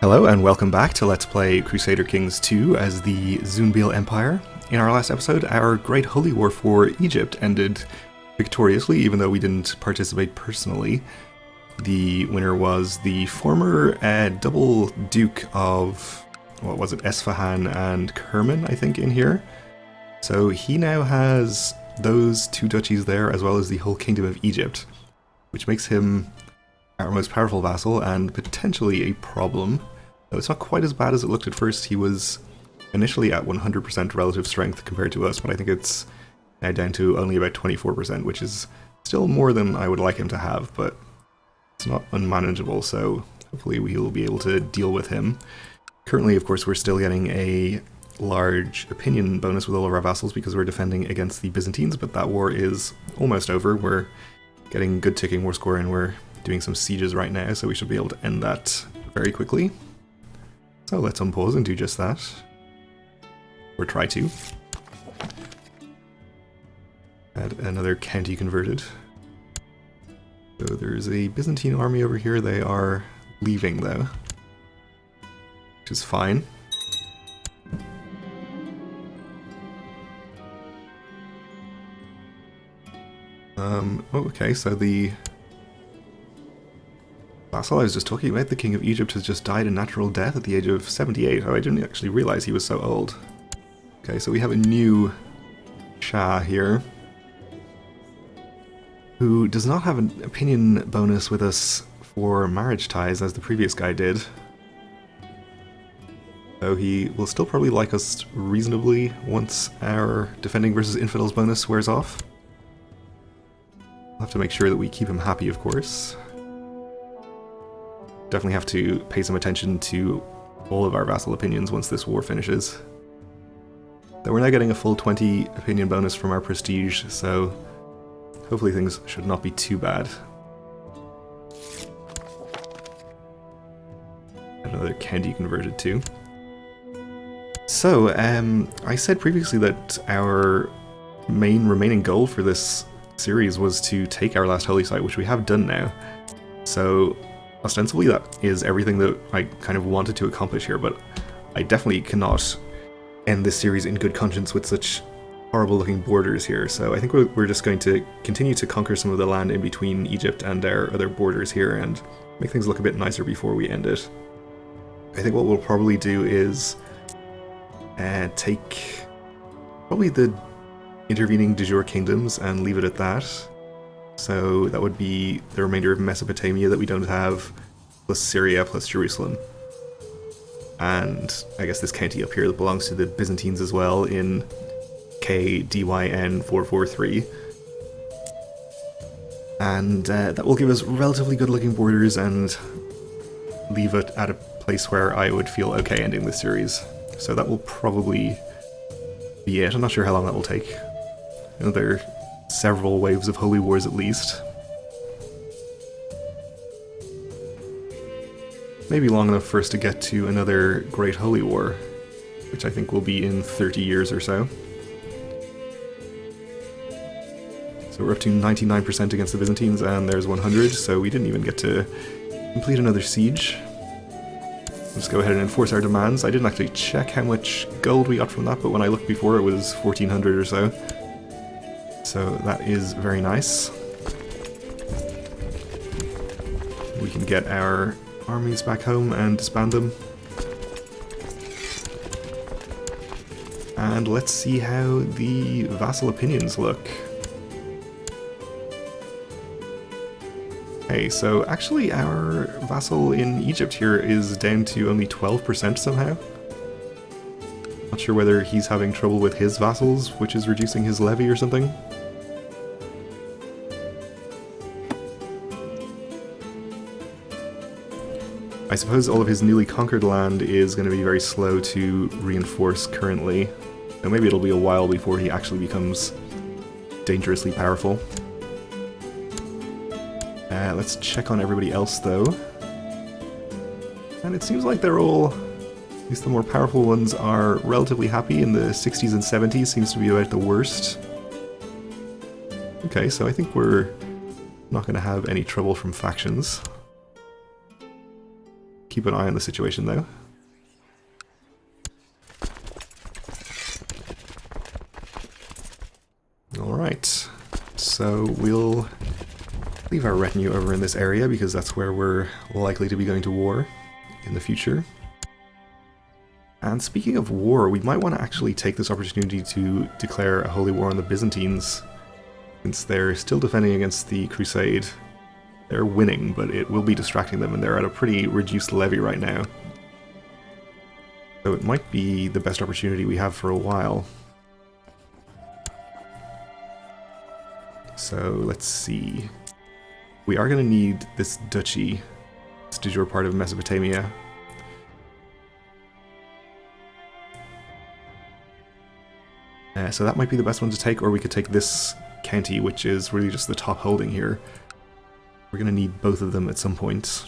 Hello and welcome back to Let's Play Crusader Kings 2 as the Zunbil Empire. In our last episode, our Great Holy War for Egypt ended victoriously, even though we didn't participate personally. The winner was the former double Duke of, what was it, Esfahan and Kerman, I think, in here. So he now has those two duchies there, as well as the whole Kingdom of Egypt, which makes him our most powerful vassal and potentially a problem. Though it's not quite as bad as it looked at first. He was initially at 100% relative strength compared to us, but I think it's now down to only about 24%, which is still more than I would like him to have, but it's not unmanageable, so hopefully we'll be able to deal with him. Currently, of course, we're still getting a large opinion bonus with all of our vassals because we're defending against the Byzantines, but that war is almost over. We're getting good ticking war score and we're doing some sieges right now, so we should be able to end that very quickly. So let's unpause and do just that. Or try to. Add another county converted. So there's a Byzantine army over here. They are leaving though, which is fine. Okay, so the vassal I was just talking about, the King of Egypt, has just died a natural death at the age of 78. Oh, I didn't actually realize he was so old. Okay, so we have a new Shah here, who does not have an opinion bonus with us for marriage ties as the previous guy did. So he will still probably like us reasonably once our defending versus infidels bonus wears off. We'll have to make sure that we keep him happy, of course. Definitely have to pay some attention to all of our vassal opinions once this war finishes. So we're now getting a full 20 opinion bonus from our prestige, so hopefully things should not be too bad. Another candy converted too. So, I said previously that our main remaining goal for this series was to take our last holy site, which we have done now. So ostensibly that is everything that I kind of wanted to accomplish here, but I definitely cannot end this series in good conscience with such horrible looking borders here. So I think we're just going to continue to conquer some of the land in between Egypt and our other borders here and make things look a bit nicer before we end it. I think what we'll probably do is take probably the intervening de jure kingdoms and leave it at that. So that would be the remainder of Mesopotamia that we don't have, plus Syria, plus Jerusalem. And I guess this county up here that belongs to the Byzantines as well in KDYN 443. And that will give us relatively good looking borders and leave it at a place where I would feel okay ending this series. So that will probably be it. I'm not sure how long that will take. Another several waves of holy wars at least. Maybe long enough for us to get to another great holy war, which I think will be in 30 years or so. So we're up to 99% against the Byzantines and there's 100, so we didn't even get to complete another siege. Let's go ahead and enforce our demands. I didn't actually check how much gold we got from that, but when I looked before it was 1400 or so. So that is very nice. We can get our armies back home and disband them. And let's see how the vassal opinions look. Okay, so actually our vassal in Egypt here is down to only 12% somehow. Not sure whether he's having trouble with his vassals, which is reducing his levy or something. I suppose all of his newly conquered land is going to be very slow to reinforce currently. So maybe it'll be a while before he actually becomes dangerously powerful. Let's check on everybody else though. And it seems like they're all, at least the more powerful ones, are relatively happy. In the 60s and 70s seems to be about the worst. Okay, so I think we're not going to have any trouble from factions. keep an eye on the situation though. Alright, so we'll leave our retinue over in this area because that's where we're likely to be going to war in the future. And speaking of war, we might want to actually take this opportunity to declare a holy war on the Byzantines, since they're still defending against the Crusade. They're winning, but it will be distracting them, and they're at a pretty reduced levy right now. So it might be the best opportunity we have for a while. So let's see. We are going to need this duchy, this de jure part of Mesopotamia. So that might be the best one to take, or we could take this county, which is really just the top holding here. We're going to need both of them at some point.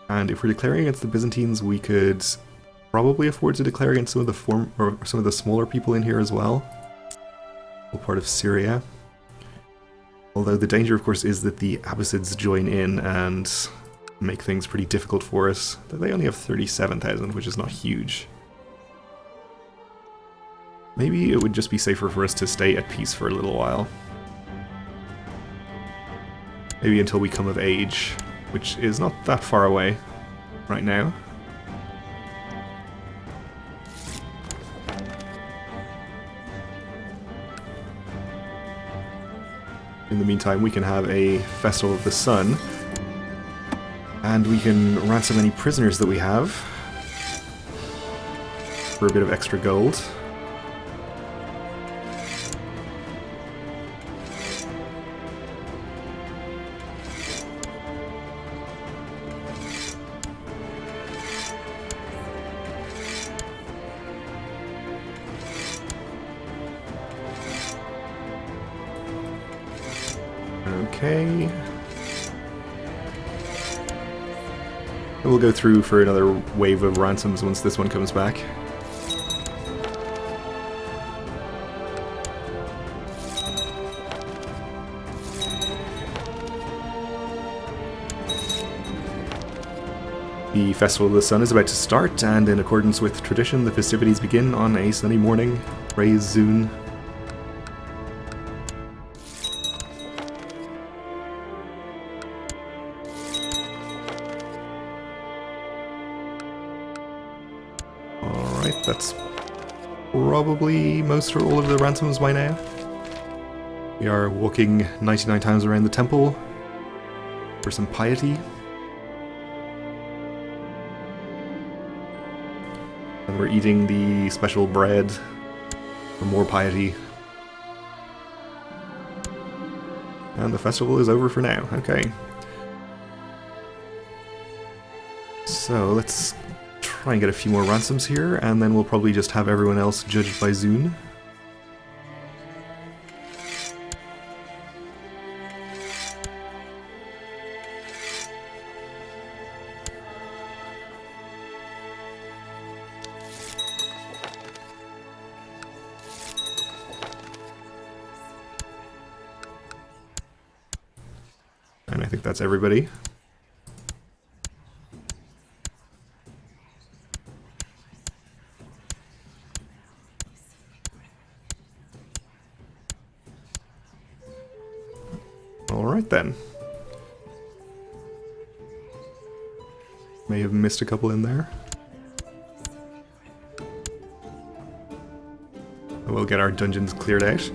And if we're declaring against the Byzantines, we could probably afford to declare against some of the smaller people in here as well. All part of Syria. Although the danger, of course, is that the Abbasids join in and make things pretty difficult for us. They only have 37,000, which is not huge. Maybe it would just be safer for us to stay at peace for a little while. Maybe until we come of age, which is not that far away right now. In the meantime, we can have a Festival of the Sun, and we can ransom any prisoners that we have for a bit of extra gold. Okay. We'll go through for another wave of ransoms once this one comes back. The Festival of the Sun is about to start, and in accordance with tradition, the festivities begin on a sunny morning. Praise Zun. Alright, that's probably most or all of the ransoms by now. We are walking 99 times around the temple for some piety. And we're eating the special bread for more piety. And the festival is over for now. Okay. So let's try and get a few more ransoms here, and then we'll probably just have everyone else judged by Zun. And I think that's everybody. Alright then. May have missed a couple in there. We'll get our dungeons cleared out.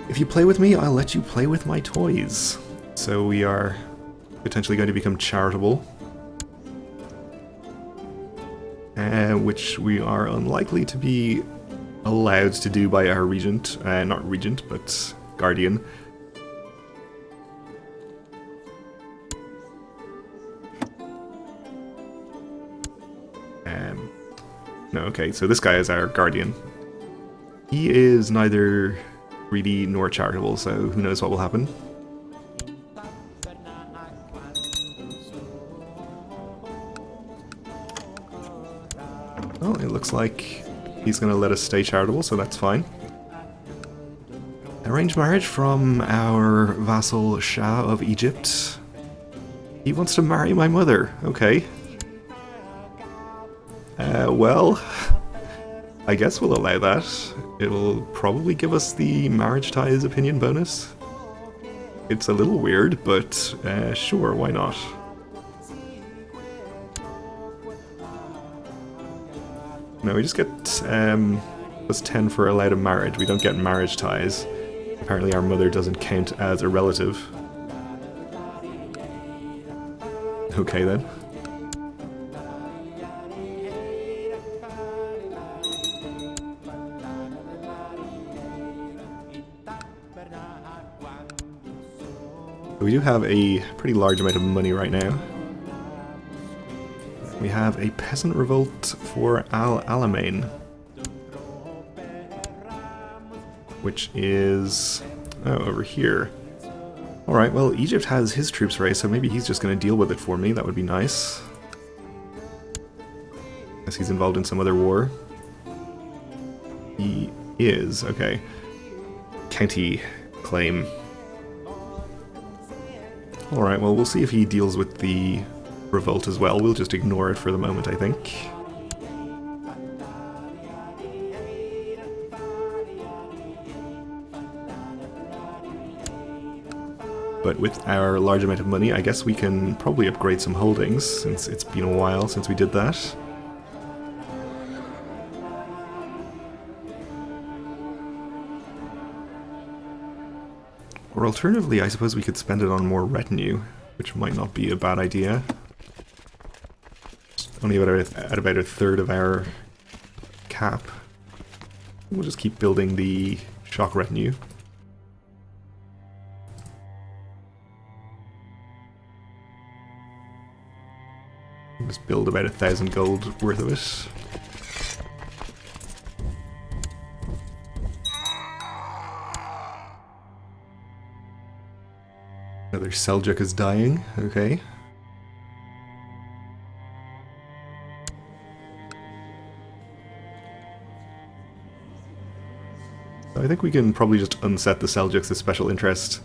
If you play with me, I'll let you play with my toys. So we are potentially going to become charitable. Which we are unlikely to be allowed to do by our regent. Not regent, but guardian. No, okay, so this guy is our guardian. He is neither greedy nor charitable, so who knows what will happen. Well, it looks like he's going to let us stay charitable, so that's fine. Arranged marriage from our vassal Shah of Egypt. He wants to marry my mother. Okay. Well, I guess we'll allow that. It'll probably give us the marriage ties opinion bonus. It's a little weird, but sure, why not? No, we just get plus 10 for allowed a marriage. We don't get marriage ties. Apparently our mother doesn't count as a relative. Okay then. We do have a pretty large amount of money right now. We have a peasant revolt for Al Alamein, which is over here. Alright, well, Egypt has his troops raised, so maybe he's just going to deal with it for me. That would be nice. Guess he's involved in some other war. He is, okay. County claim. Alright, well, we'll see if he deals with the revolt as well. We'll just ignore it for the moment, I think. But with our large amount of money, I guess we can probably upgrade some holdings, since it's been a while since we did that. Or alternatively, I suppose we could spend it on more retinue, which might not be a bad idea. Only at about a third of our cap. We'll just keep building the shock retinue. Just build about 1,000 gold worth of it. Another Seljuk is dying, okay. So I think we can probably just unset the Seljuks as special interest.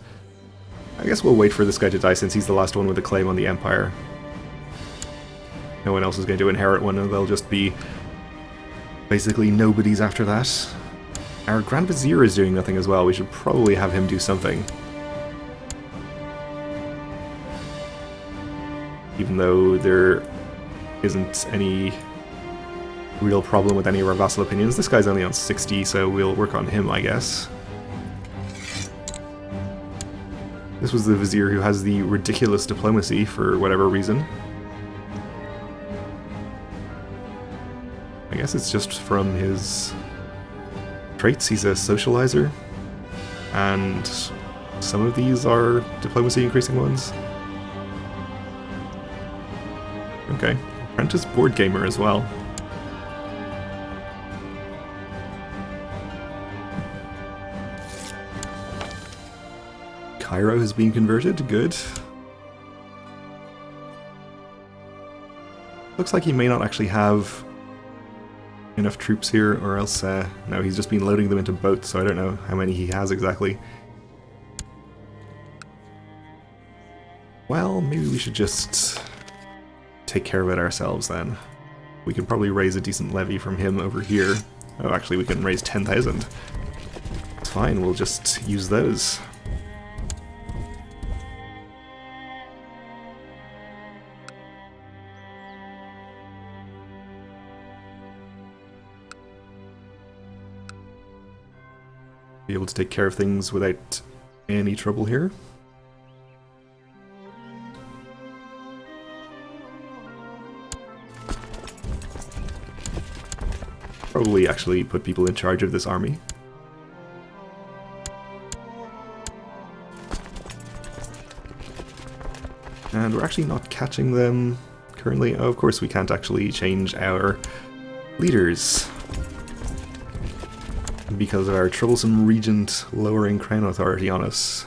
I guess we'll wait for this guy to die since he's the last one with a claim on the Empire. No one else is going to inherit one, and they'll just be basically nobodies after that. Our Grand Vizier is doing nothing as well. We should probably have him do something. Even though there isn't any real problem with any of our vassal opinions. This guy's only on 60, so we'll work on him, I guess. This was the Vizier who has the ridiculous diplomacy for whatever reason. I guess it's just from his traits. He's a socializer, and some of these are diplomacy increasing ones. Okay, apprentice board gamer as well. Cairo has been converted, good. Looks like he may not actually have enough troops here, or else, no, he's just been loading them into boats, so I don't know how many he has exactly. Well, maybe we should just take care of it ourselves then. We can probably raise a decent levy from him over here. Oh, actually we can raise 10,000. It's fine, we'll just use those. Be able to take care of things without any trouble here. Probably actually put people in charge of this army. And we're actually not catching them currently. Oh, of course we can't actually change our leaders because of our troublesome regent lowering crown authority on us.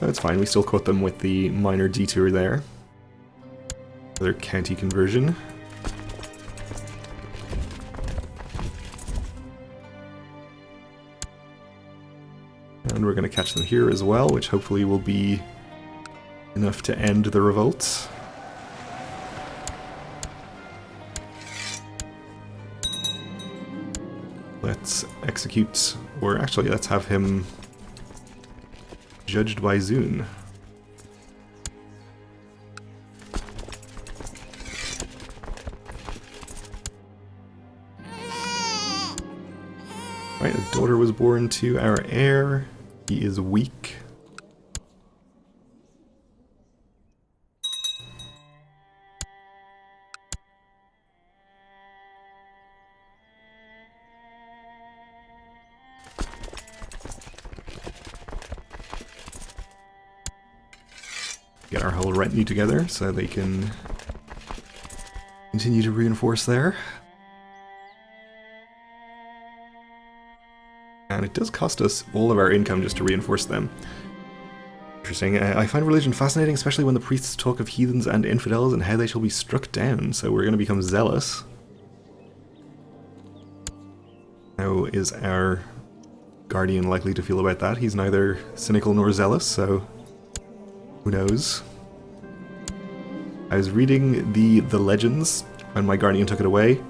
So it's fine, we still caught them with the minor detour there. Another county conversion. And we're going to catch them here as well, which hopefully will be enough to end the revolt. Let's execute, or actually let's have him judged by Zun. Right, a daughter was born to our heir. He is weak. Get our whole retinue together so they can continue to reinforce there. And it does cost us all of our income just to reinforce them. Interesting. I find religion fascinating, especially when the priests talk of heathens and infidels and how they shall be struck down, so we're going to become zealous. How is our guardian likely to feel about that? He's neither cynical nor zealous, so who knows? I was reading the legends when my guardian took it away,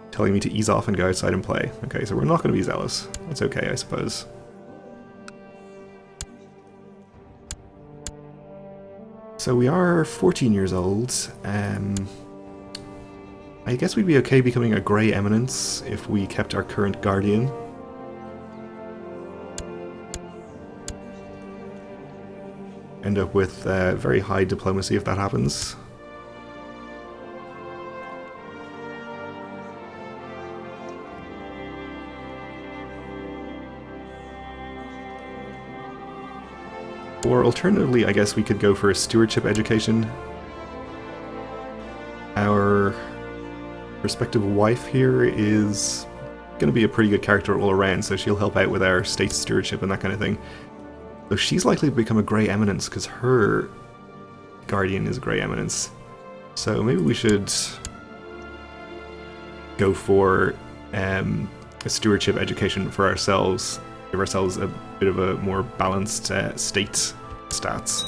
telling me to ease off and go outside and play. Okay, so we're not going to be zealous. That's okay, I suppose. So we are 14 years old. I guess we'd be okay becoming a Grey Eminence if we kept our current guardian. End up with very high diplomacy if that happens. Or alternatively, I guess we could go for a stewardship education. Our prospective wife here is going to be a pretty good character all around, so she'll help out with our state stewardship and that kind of thing. So she's likely to become a Grey Eminence because her guardian is a Grey Eminence. So maybe we should go for a stewardship education for ourselves. Give ourselves a bit of a more balanced state stats.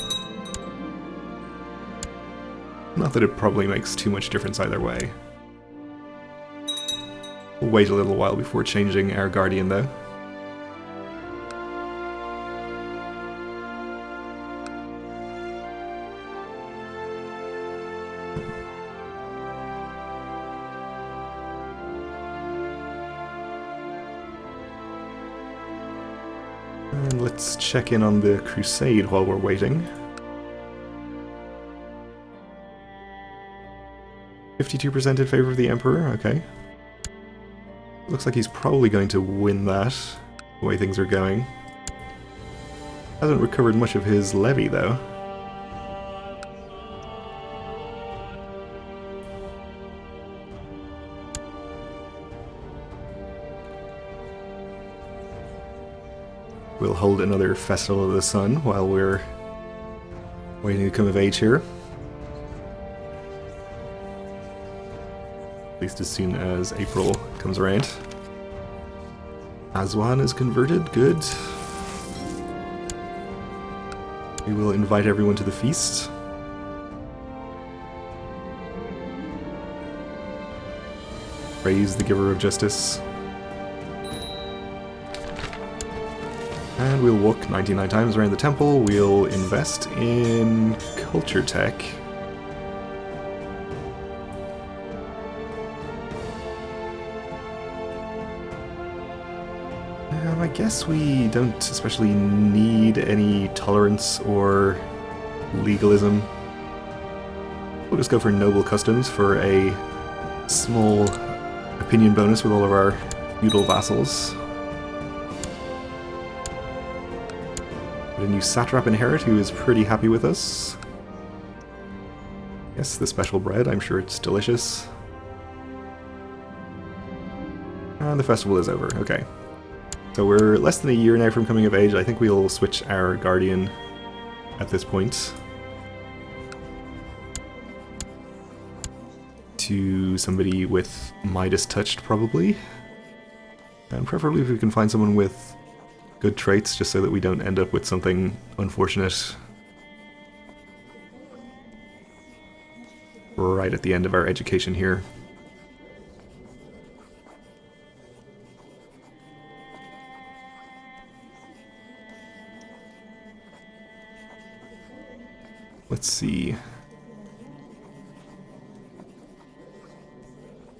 Not that it probably makes too much difference either way. We'll wait a little while before changing our guardian though. And let's check in on the Crusade while we're waiting. 52% in favor of the Emperor, okay. Looks like he's probably going to win that, the way things are going. Hasn't recovered much of his levy, though. We'll hold another Festival of the Sun while we're waiting to come of age here. At least as soon as April comes around. Aswan is converted, good. We will invite everyone to the feast. Praise the giver of justice. And we'll walk 99 times around the temple. We'll invest in culture tech. I guess we don't especially need any tolerance or legalism. We'll just go for noble customs for a small opinion bonus with all of our feudal vassals. A new satrap inherit who is pretty happy with us. Yes, the special bread, I'm sure it's delicious. And the festival is over, okay. So we're less than a year now from coming of age. I think we'll switch our guardian at this point to somebody with Midas touched, probably. And preferably if we can find someone with good traits, just so that we don't end up with something unfortunate right at the end of our education here. Let's see.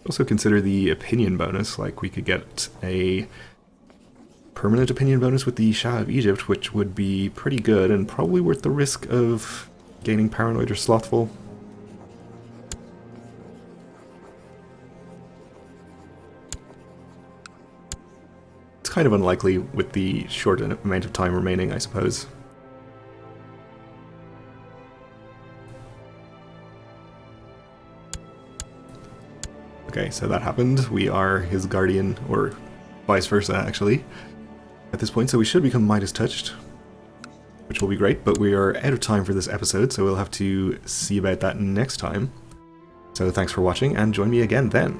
Also consider the opinion bonus, like we could get a permanent opinion bonus with the Shah of Egypt, which would be pretty good and probably worth the risk of gaining paranoid or slothful. It's kind of unlikely with the short amount of time remaining, I suppose. Okay, so that happened. We are his guardian, or vice versa, actually, at this point, so we should become Midas touched, which will be great, but we are out of time for this episode, so we'll have to see about that next time. So thanks for watching, and join me again then.